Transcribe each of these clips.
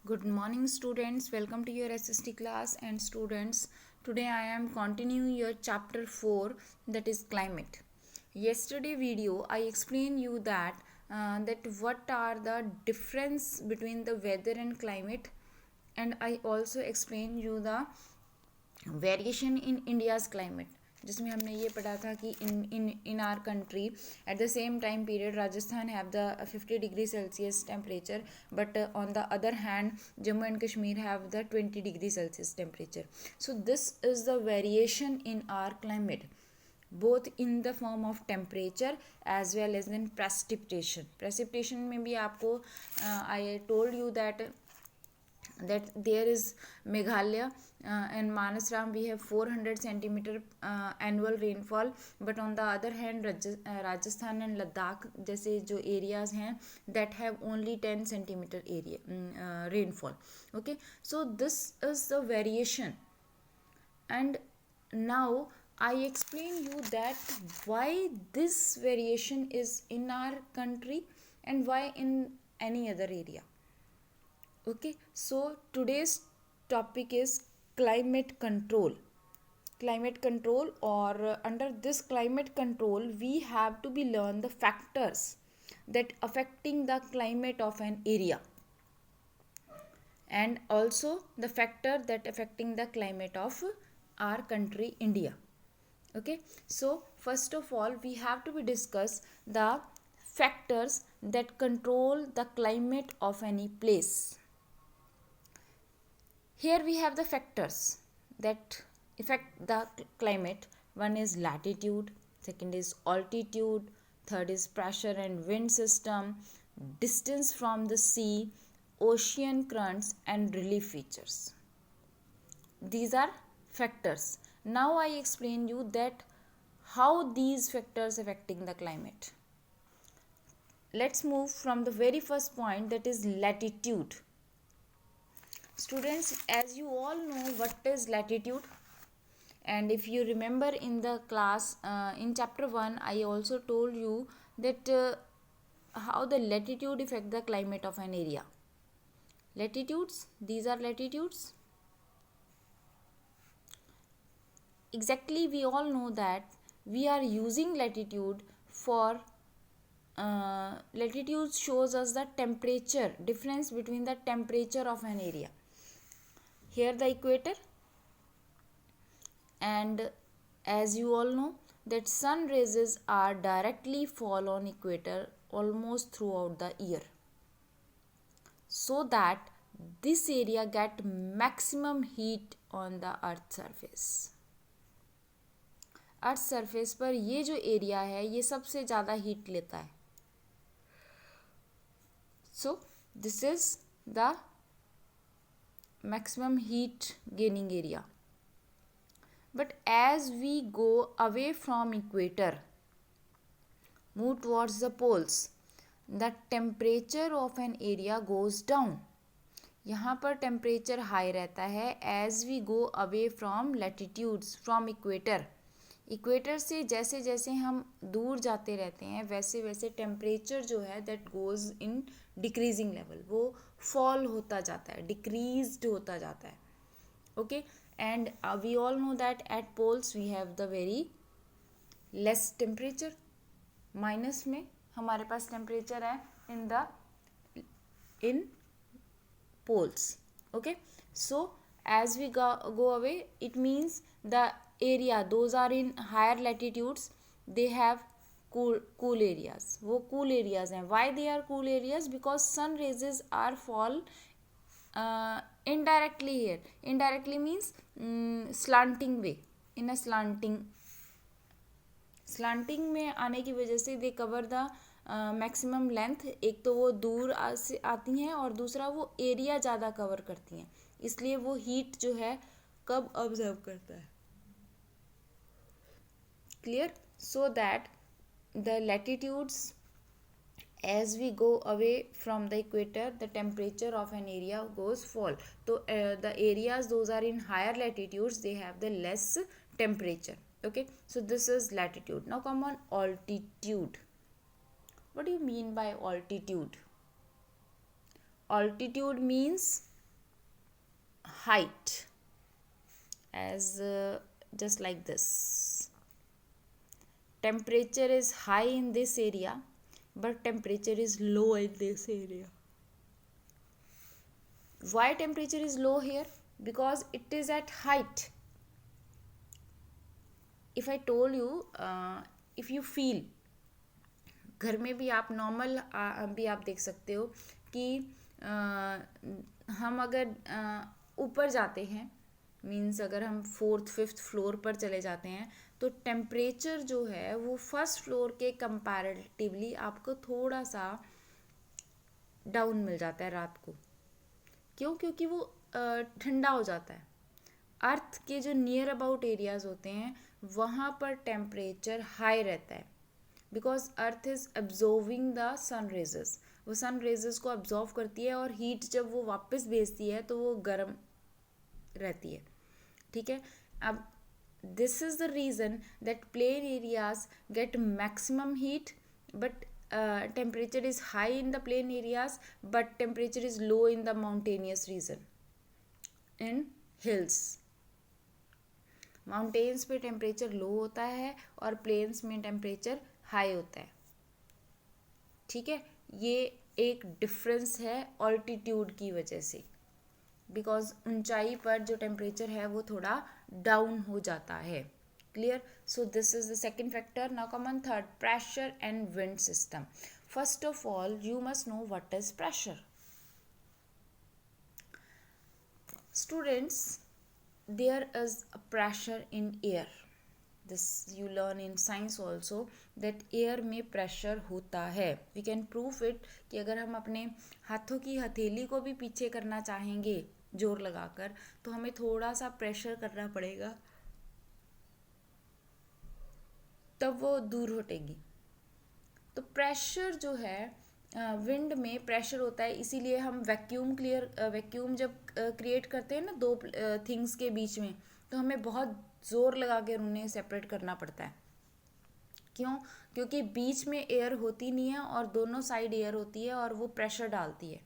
Good morning students, welcome to your SST class. And students, today I am continuing your chapter 4, that is climate. Yesterday video I explained you that what are the difference between the weather and climate, and I also explained you the variation in India's climate, जिसमें हमने ये पढ़ा था कि इन our country at the same time period Rajasthan have the 50 degree Celsius temperature, but on the other hand Jammu and Kashmir have the 20 degree Celsius temperature. So this is the variation in are climate, both in the form of temperature as well as in precipitation में भी आपको I told you that there is Meghalaya and Manasram we have 400 centimeter annual rainfall, but on the other hand Rajasthan and Ladakh जैसे जो areas हैं that have only 10 centimeter area rainfall. Okay, so this is the variation, and now I explain you that why this variation is in our country and why in any other area. Okay, so today's topic is climate control. Or under this climate control we have to be learn the factors that affecting the climate of an area, and also the factor that affecting the climate of our country India. Okay, so first of all we have to be discuss the factors that control the climate of any place. Here we have the factors that affect the climate. One is latitude, second is altitude, third is pressure and wind system, distance from the sea, ocean currents, and relief features. These are factors. Now I explain you that how these factors affecting the climate. Let's move from the very first point, that is latitude. Students, as you all know what is latitude, and if you remember in the class in chapter 1 I also told you that how the latitude affect the climate of an area. Latitudes, these are latitudes. Exactly, we all know that we are using latitude for latitude shows us the temperature difference between the temperature of an area. Here the equator, and as you all know that sun rays are directly fall on equator almost throughout the year, so that this area get maximum heat on the earth surface. Earth surface पर ये जो area है ये सबसे ज़्यादा heat लेता है. So this is the maximum heat gaining area. But as we go away from equator, move towards the poles, the temperature of an area goes down. यहाँ पर टेम्परेचर हाई रहता है as we go away from latitudes, from equator. Equator से जैसे जैसे हम दूर जाते रहते हैं वैसे वैसे टेम्परेचर जो है that goes in decreasing level, वो फॉल होता जाता है, डिक्रीज्ड होता जाता है. Okay, and we all know that at poles we have the very less temperature. Minus में हमारे पास टेम्परेचर है in poles. Okay, so as we go away, it means the area those are in higher latitudes they have cool areas. वो cool areas हैं. Why they are cool areas? Because sun rays are fall indirectly here. Indirectly means slanting way, in a slanting में आने की वजह से they cover the maximum length. एक तो वो दूर से आती हैं और दूसरा वो एरिया ज़्यादा कवर करती हैं, इसलिए वो हीट जो है कब ऑब्जर्व करता है. Clear? So that the latitudes as we go away from the equator the temperature of an area goes fall. तो the areas those are in higher latitudes they have the less temperature. Okay, so this is latitude. Now come on altitude. What do you mean by altitude? Altitude means height as just like this. Temperature is high in this area, but temperature is low in this area. Why temperature is low here? Because it is at height. If I told you, if you feel, घर में भी आप normal भी आप देख सकते हो कि हम अगर ऊपर जाते हैं, मीन्स अगर हम 4th 5th फ्लोर पर चले जाते हैं, तो टेम्परेचर जो है वो फर्स्ट फ्लोर के कंपैरेटिवली आपको थोड़ा सा डाउन मिल जाता है रात को. क्यों? क्योंकि वो ठंडा हो जाता है. अर्थ के जो नियर अबाउट एरियाज होते हैं वहाँ पर टेम्परेचर हाई रहता है, because earth is absorbing the sun rays. वो सन रेजेस को एब्जॉर्व करती है और हीट जब वो वापस भेजती है तो वो गर्म रहती है. ठीक है. अब this is the reason that plain areas get maximum heat, but temperature is high in the plain areas, but temperature is low in the mountainous region, in hills. Mountains पे टेम्परेचर लो होता है और planes में temperature high होता है. ठीक है. ये एक डिफरेंस है ऑल्टीट्यूड की वजह से, बिकॉज ऊंचाई पर जो टेम्परेचर है वो थोड़ा डाउन हो जाता है. Clear? So this is the second factor. Now come on third, pressure and wind system. First of all, you must know what is pressure. Students, there is a pressure in air. This you learn in science also, that air में pressure होता है. We can prove it कि अगर हम अपने हाथों की हथेली को भी पीछे करना चाहेंगे जोर लगाकर, तो हमें थोड़ा सा प्रेशर करना पड़ेगा, तब वो दूर हटेगी. तो प्रेशर जो है विंड में प्रेशर होता है, इसीलिए हम वैक्यूम जब क्रिएट करते हैं ना दो थिंग्स के बीच में, तो हमें बहुत ज़ोर लगा के उन्हें सेपरेट करना पड़ता है. क्यों? क्योंकि बीच में एयर होती नहीं है और दोनों साइड एयर होती है और वो प्रेशर डालती है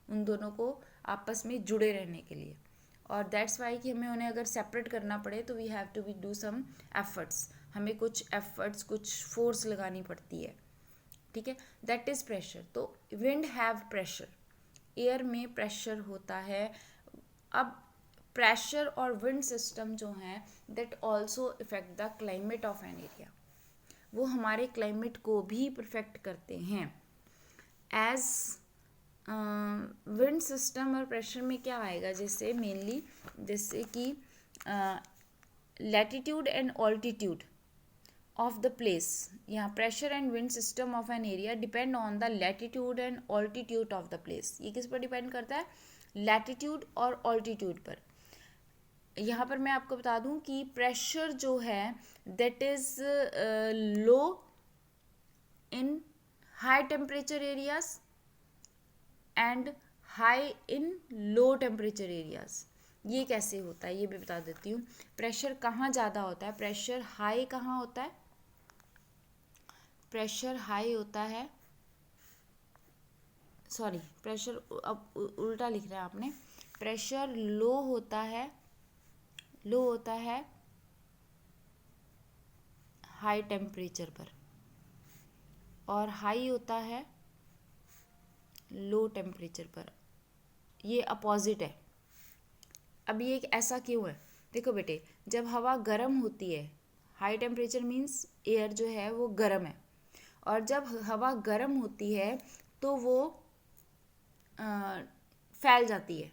उन दोनों को आपस में जुड़े रहने के लिए. और दैट्स वाई कि हमें उन्हें अगर सेपरेट करना पड़े तो we have to be do some efforts. हमें कुछ एफर्ट्स, कुछ फोर्स लगानी पड़ती है. ठीक है. That is pressure. तो विंड हैव प्रेशर, एयर में प्रेशर होता है. अब प्रेशर और विंड सिस्टम जो हैं that also effect the climate of an area. वो हमारे क्लाइमेट को भी परफेक्ट करते हैं. एज विंड सिस्टम और प्रेशर में क्या आएगा, जैसे मेनली जैसे कि latitude and altitude of the place. यहाँ pressure and wind system of an area depend on the latitude and altitude of the place. ये किस पर डिपेंड करता है? लैटिट्यूड और ऑल्टीट्यूड पर. यहाँ पर मैं आपको बता दूँ कि प्रेशर जो है that is low in high temperature areas and high in low temperature areas. ये कैसे होता है ये भी बता देती हूँ. प्रेशर कहाँ ज़्यादा होता है? प्रेशर हाई कहाँ होता है? प्रेशर हाई होता है, सॉरी प्रेशर अब उल्टा लिख रहा है आपने. प्रेशर लो होता है हाई टेम्परेचर पर और हाई होता है लो टेम्परेचर पर. ये अपोजिट है. अब ये ऐसा क्यों है? देखो बेटे, जब हवा गर्म होती है, हाई टेम्परेचर मीन्स एयर जो है वो गर्म है, और जब हवा गर्म होती है तो वो फैल जाती है,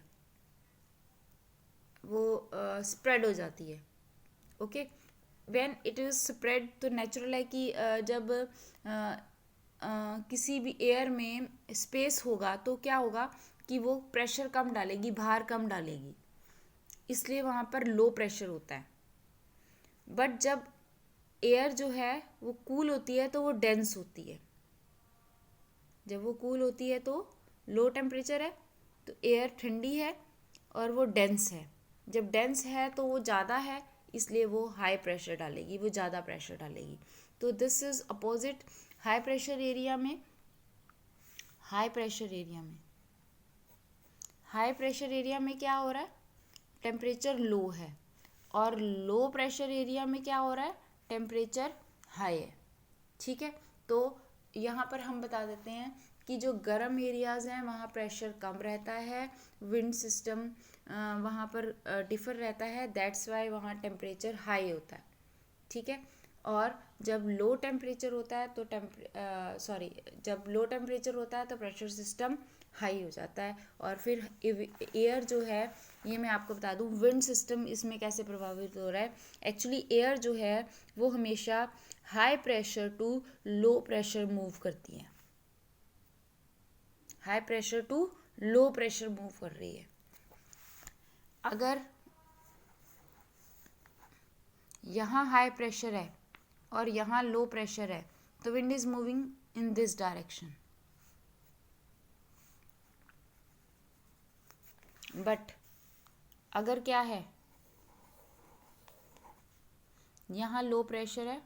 वो स्प्रेड हो जाती है. Okay. When it is spread, तो नेचुरल है कि जब किसी भी एयर में स्पेस होगा तो क्या होगा कि वो प्रेशर कम डालेगी, भार कम डालेगी, इसलिए वहाँ पर लो प्रेशर होता है. बट जब एयर जो है वो कूल होती है तो वो डेंस होती है. जब वो कूल होती है तो लो टेम्परेचर है, तो एयर ठंडी है और वो डेंस है. जब डेंस है तो वो ज़्यादा है, इसलिए वो हाई प्रेशर डालेगी, वो ज़्यादा प्रेशर डालेगी. तो this is opposite. High pressure area में क्या हो रहा है? टेम्परेचर लो है, और लो प्रेशर एरिया में क्या हो रहा है, टेम्परेचर हाई है, ठीक है। तो यहाँ पर हम बता देते हैं कि जो गर्म एरियाज़ हैं वहाँ प्रेशर कम रहता है, विंड सिस्टम वहाँ पर डिफर रहता है, दैट्स वाई वहाँ टेम्परेचर हाई होता है, ठीक है। और जब लो टेम्परेचर होता है तो जब लो टेम्परेचर होता है तो प्रेशर सिस्टम हाई हो जाता है, और फिर एयर जो है, ये मैं आपको बता दूं विंड सिस्टम इसमें कैसे प्रभावित हो रहा है। एक्चुअली एयर जो है वो हमेशा high pressure to low pressure move करती है, high pressure to low pressure move कर रही है। अगर यहाँ हाई प्रेशर है और यहाँ लो प्रेशर है तो wind is moving in this direction, but अगर क्या है, यहाँ लो प्रेशर है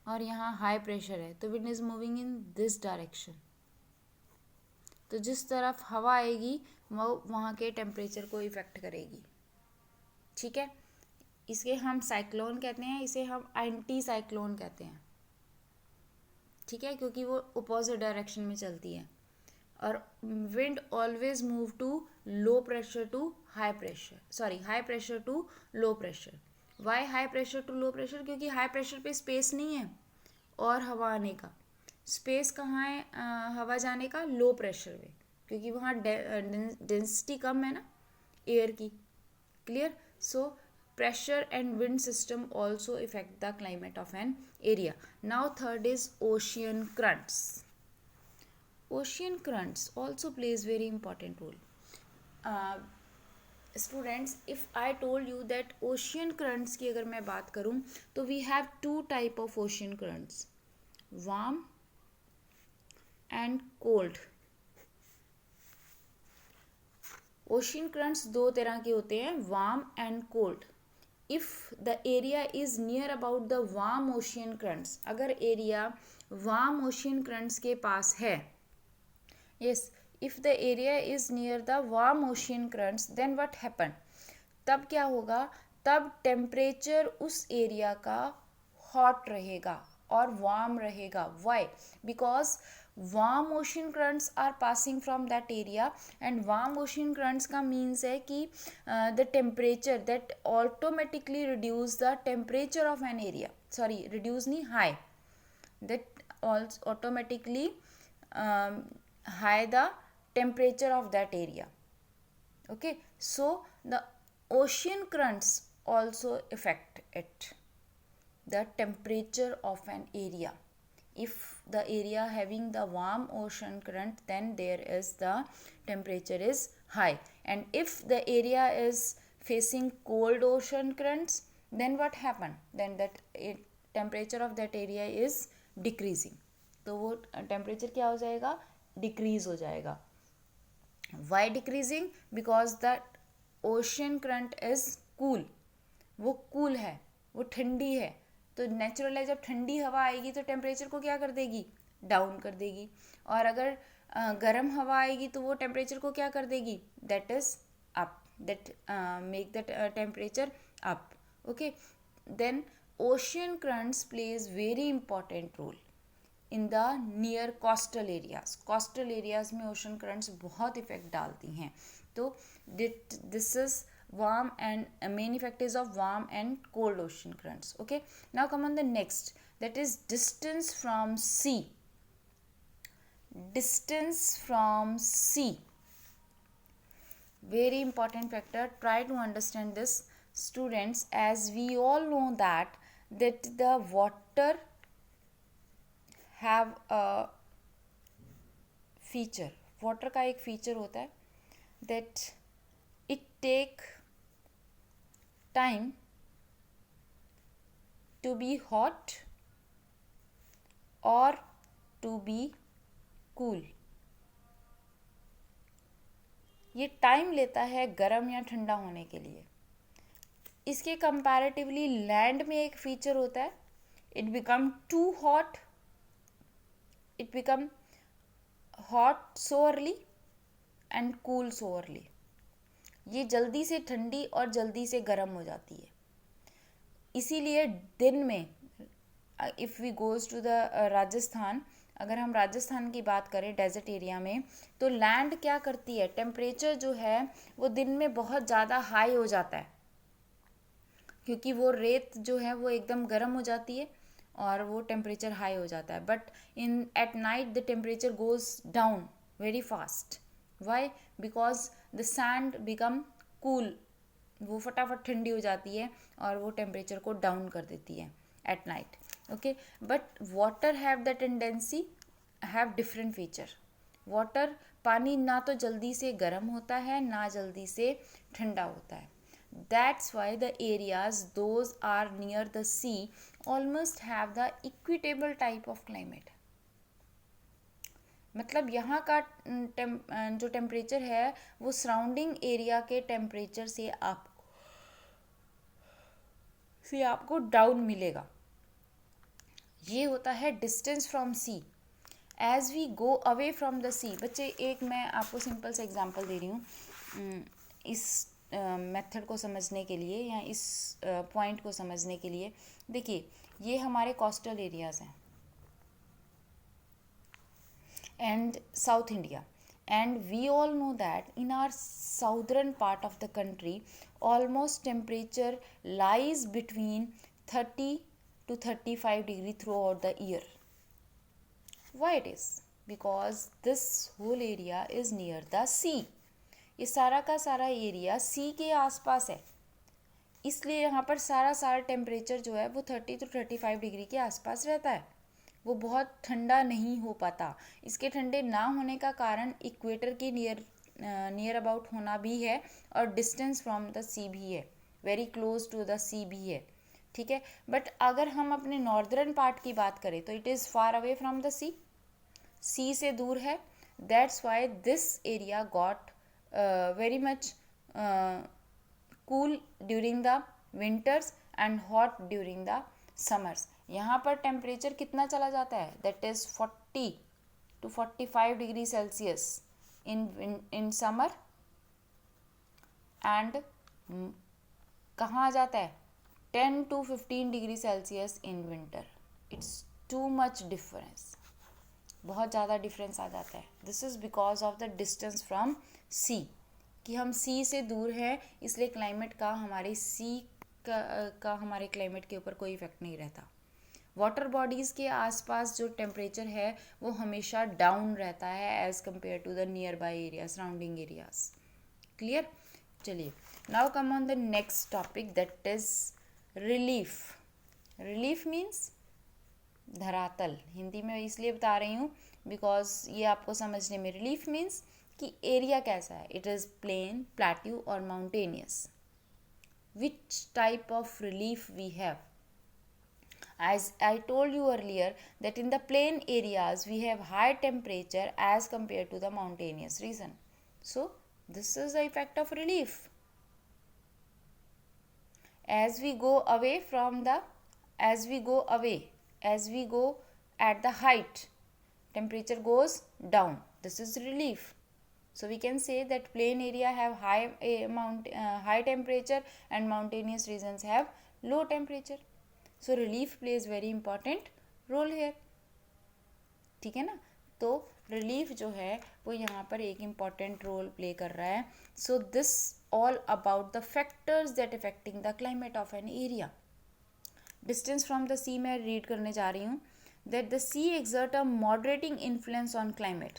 और यहाँ हाई प्रेशर है तो wind is moving in this direction. तो जिस तरफ हवा आएगी वो वहाँ के टेम्परेचर को इफेक्ट करेगी, ठीक है। इसे हम साइक्लोन कहते हैं, इसे हम एंटी साइक्लोन कहते हैं, ठीक है, क्योंकि वो अपोजिट डायरेक्शन में चलती है। और wind always move to low pressure to high pressure, high pressure to low pressure. Why high pressure to low pressure, क्योंकि हाई प्रेशर पे स्पेस नहीं है और हवा आने का स्पेस कहाँ है, हवा जाने का लो प्रेशर पे, क्योंकि वहाँ डेंसिटी कम है ना एयर की, clear. So pressure and wind system also affect the climate of an area. Now third is ocean currents. Ocean currents also plays very important role. Students, if I told you that ocean currents की अगर मैं बात करूँ तो we have two type of ocean currents, warm and cold. Ocean currents दो तरह के होते हैं, warm and cold. If the area is near about the warm ocean currents, अगर एरिया वार्म ओशियन करंट्स के पास है, yes, if the area is near the warm ocean currents then what happen, तब क्या होगा, तब टेम्परेचर उस area का हॉट रहेगा और वार्म रहेगा। Why? Because warm ocean currents are passing from that area, and warm ocean currents का मीन्स है कि the temperature that automatically reduce the temperature of an area, sorry reduce नहीं, high, that automatically high the temperature of that area. Okay, so the ocean currents also affect it, the temperature of an area. If the area having the warm ocean current, then there is the temperature is high, and if the area is facing cold ocean currents, then what happen, then that temperature of that area is decreasing, तो वो temperature क्या हो जाएगा, decrease हो जाएगा। Why decreasing? Because the ocean current is cool, वो cool है, वो ठंडी है, तो नेचुरल है, जब ठंडी हवा आएगी तो टेम्परेचर को क्या कर देगी, डाउन कर देगी। और अगर गर्म हवा आएगी तो वो टेम्परेचर को क्या कर देगी, that is up, that make that temperature up. Okay, then ocean currents plays very important role in the near coastal areas. Coastal areas में ओशन करंट्स बहुत इफेक्ट डालती हैं। तो this is warm and main effect is of warm and cold ocean currents. Okay, now come on the next, that is distance from sea. Distance from sea, very important factor, try to understand this students, as we all know that the water have a feature, water का एक feature होता है that it take time to be hot or to be cool. ये time लेता है गर्म या ठंडा होने के लिए। इसके कंपैरेटिवली लैंड में एक फीचर होता है, it become too hot, it become hot so early and cool so early. ये जल्दी से ठंडी और जल्दी से गर्म हो जाती है। इसीलिए दिन में if we goes to the Rajasthan, अगर हम राजस्थान की बात करें डेजर्ट एरिया में, तो लैंड क्या करती है, टेम्परेचर जो है वो दिन में बहुत ज़्यादा हाई हो जाता है, क्योंकि वो रेत जो है वो एकदम गर्म हो जाती है और वो टेम्परेचर हाई हो जाता है। But in at night the temperature goes down very fast. Why? Because the sand become cool, वो फटाफट ठंडी हो जाती है और वो टेम्परेचर को डाउन कर देती है at night. Okay, but water have the tendency have different feature. Water, पानी ना तो जल्दी से गर्म होता है ना जल्दी से ठंडा होता है। That's why the areas those are near the sea almost have the equitable type of climate. मतलब यहाँ का जो टेम्परेचर है वो सराउंडिंग एरिया के टेम्परेचर से आपको डाउन मिलेगा। ये होता है distance from sea. As we go away from the sea, बच्चे एक मैं आपको सिंपल से एग्जांपल दे रही हूँ इस मेथड को समझने के लिए या इस पॉइंट को समझने के लिए। देखिए, ये हमारे कोस्टल एरियाज़ हैं and South India, and we all know that in our southern part of the country almost temperature lies between 30 to 35 degree throughout the year. Why it is? Because this whole area is near the sea. ये सारा का सारा area सी के आसपास है, इसलिए यहाँ पर सारा सारा टेम्परेचर जो है वो 30 to 35 डिग्री के आसपास रहता है। वो बहुत ठंडा नहीं हो पाता। इसके ठंडे ना होने का कारण इक्वेटर के नियर अबाउट होना भी है और डिस्टेंस फ्रॉम द सी भी है, वेरी क्लोज टू द सी भी है। ठीक है, बट अगर हम अपने नॉर्दर्न पार्ट की बात करें तो it is far away from the sea से दूर है। That's why this area got very much cool during the winters and hot during the summers. यहाँ पर टेम्परेचर कितना चला जाता है, that is 40 to 45 degree Celsius in summer, and कहाँ आ जाता है 10 to 15 degree Celsius in winter. It's too much difference, बहुत ज़्यादा डिफरेंस आ जाता है। This is because of the distance from sea, कि हम सी से दूर हैं, इसलिए क्लाइमेट का हमारे सी का हमारे क्लाइमेट के ऊपर कोई इफेक्ट नहीं रहता। वाटर बॉडीज़ के आसपास जो टेम्परेचर है वो हमेशा डाउन रहता है as compare to the nearby area, surrounding areas. Clear? चलिए, now come on the next topic, that is relief. Relief means धरातल। हिंदी में इसलिए बता रही हूँ बिकॉज ये आपको समझने में, रिलीफ मीन्स कि एरिया कैसा है, इट इज़ प्लेन, प्लेट्यू और mountainous. Which type of relief we have? As I told you earlier that in the plain areas we have high temperature as compared to the mountainous region. So this is the effect of relief. As we go at the height, temperature goes down. This is relief. So we can say that plain area have high temperature and mountainous regions have low temperature. So relief plays very important role here. ठीक है ना? तो relief जो है वो यहाँ पर एक important role play कर रहा है. So this all about the factors that affecting the climate of an area. Distance from the sea मैं read करने जा रही हूँ. That the sea exert a moderating influence on climate.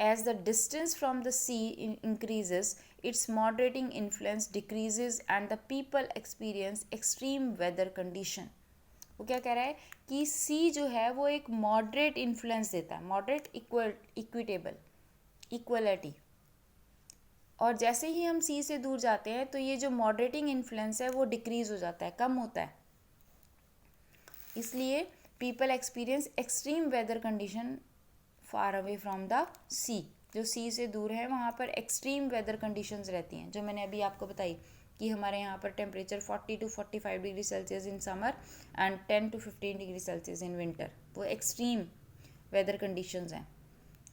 As the distance from the sea increases, its moderating influence decreases and the people experience extreme weather condition. वो क्या कह रहा है कि सी जो है वो एक मॉडरेट इन्फ्लुएंस देता है, मॉडरेट इक्विटेबल इक्वलिटी, और जैसे ही हम सी से दूर जाते हैं तो ये जो मॉडरेटिंग इन्फ्लुएंस है वो डिक्रीज हो जाता है, कम होता है। इसलिए people experience extreme weather condition far away from the sea. जो सी से दूर है वहाँ पर एक्सट्रीम वेदर कंडीशंस रहती हैं, जो मैंने अभी आपको बताई कि हमारे यहाँ पर temperature 40 to 45 degree Celsius in summer and 10 to 15 degree Celsius in winter. वो एक्सट्रीम वेदर कंडीशंस हैं।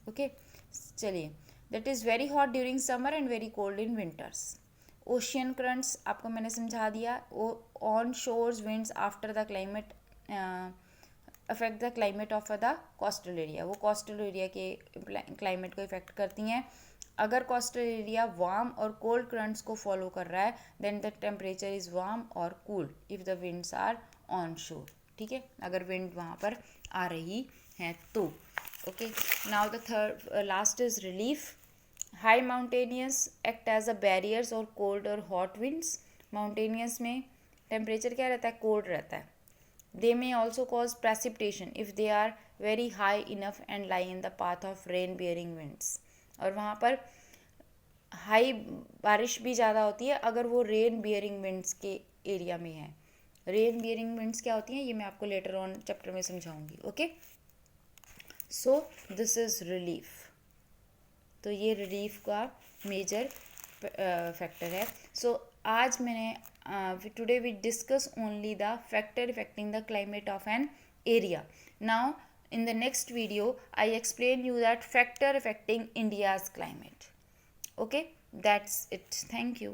ओके, चलिए, that is very hot during summer and very cold in winters. Ocean currents आपको मैंने समझा दिया. On shores winds after the climate affect the climate of the coastal area. वो coastal area के climate को effect करती हैं. अगर कोस्टल एरिया वार्म और कोल्ड करंट्स को फॉलो कर रहा है then the temperature is warm और cool if the winds are on shore. ठीक है, अगर विंड वहाँ पर आ रही है तो. Okay, now the third last is relief. High mountainous act as a barriers और कोल्ड और हॉट विंड्स. माउंटेनियस में टेम्परेचर क्या रहता है, कोल्ड रहता है. They may also cause precipitation if they are very high enough and lie in the path of rain bearing winds. और वहाँ पर हाई बारिश भी ज़्यादा होती है अगर वो रेन बियरिंग विंड्स के एरिया में है. रेन बियरिंग विंड्स क्या होती हैं ये मैं आपको लेटर ऑन चैप्टर में समझाऊंगी. Okay, so this is relief. तो ये रिलीफ का मेजर फैक्टर है. सो आज मैंने today we discuss only the factor affecting the climate of an area. Now in the next video I explain you that factor affecting India's climate. Okay, that's it. Thank you.